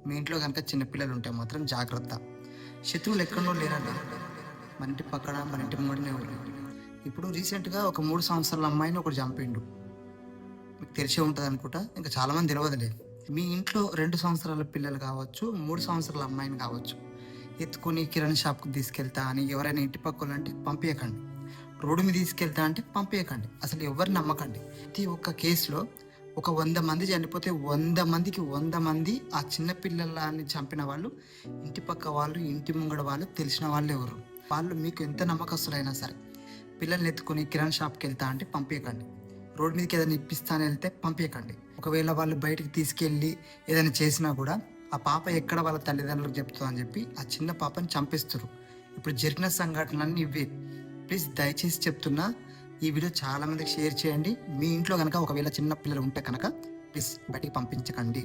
మీ ఇంట్లో కనుక చిన్నపిల్లలు ఉంటే మాత్రం జాగ్రత్త. శత్రువులు ఎక్కడో లేరండి, మన ఇంటి పక్కన, మన ఇంటి ముంగడనే ఉన్నారు. ఇప్పుడు రీసెంట్గా ఒక 3 సంవత్సరాల అమ్మాయిని ఒకటి చంపిండు. మీకు తెలిసే ఉంటుంది అనుకుంటా, ఇంకా చాలామంది తెలియదులే. మీ ఇంట్లో 2 సంవత్సరాల పిల్లలు కావచ్చు, 3 సంవత్సరాల అమ్మాయిని కావచ్చు, ఎత్తుకొని కిరాణా షాప్కి తీసుకెళ్తా అని ఎవరైనా ఇంటి పక్కలు అంటే పంపించకండి. రోడ్డు మీద తీసుకెళ్తా అంటే పంపించకండి. అసలు ఎవరిని నమ్మకండి. ప్రతి ఒక్క కేసులో ఒక 100 మంది చనిపోతే 100 మందికి 100 మంది ఆ చిన్న పిల్లలని చంపిన వాళ్ళు ఇంటి పక్క వాళ్ళు, ఇంటి ముంగడ వాళ్ళు, తెలిసిన వాళ్ళు ఎవరు. వాళ్ళు మీకు ఎంత నమ్మకస్తులైనా సరే పిల్లల్ని ఎత్తుకొని కిరాణా షాప్కి వెళ్తా అంటే పంపించకండి. రోడ్డు మీదకి ఏదైనా ఇప్పిస్తానని వెళ్తే పంపించకండి. ఒకవేళ వాళ్ళు బయటికి తీసుకెళ్ళి ఏదైనా చేసినా కూడా ఆ పాప ఎక్కడ వాళ్ళ తల్లిదండ్రులకు చెప్తుందో అని చెప్పి ఆ చిన్న పాపని చంపేస్తారు. ఇప్పుడు జరిగిన సంఘటనలన్నీ ఇవే. ప్లీజ్ దయచేసి చెప్తున్నా, ఈ వీడియో చాలా మందికి షేర్ చేయండి. మీ ఇంట్లో కనుక ఒకవేళ చిన్న పిల్లలు ఉంటే కనుక ప్లీజ్ బయటికి పంపించకండి.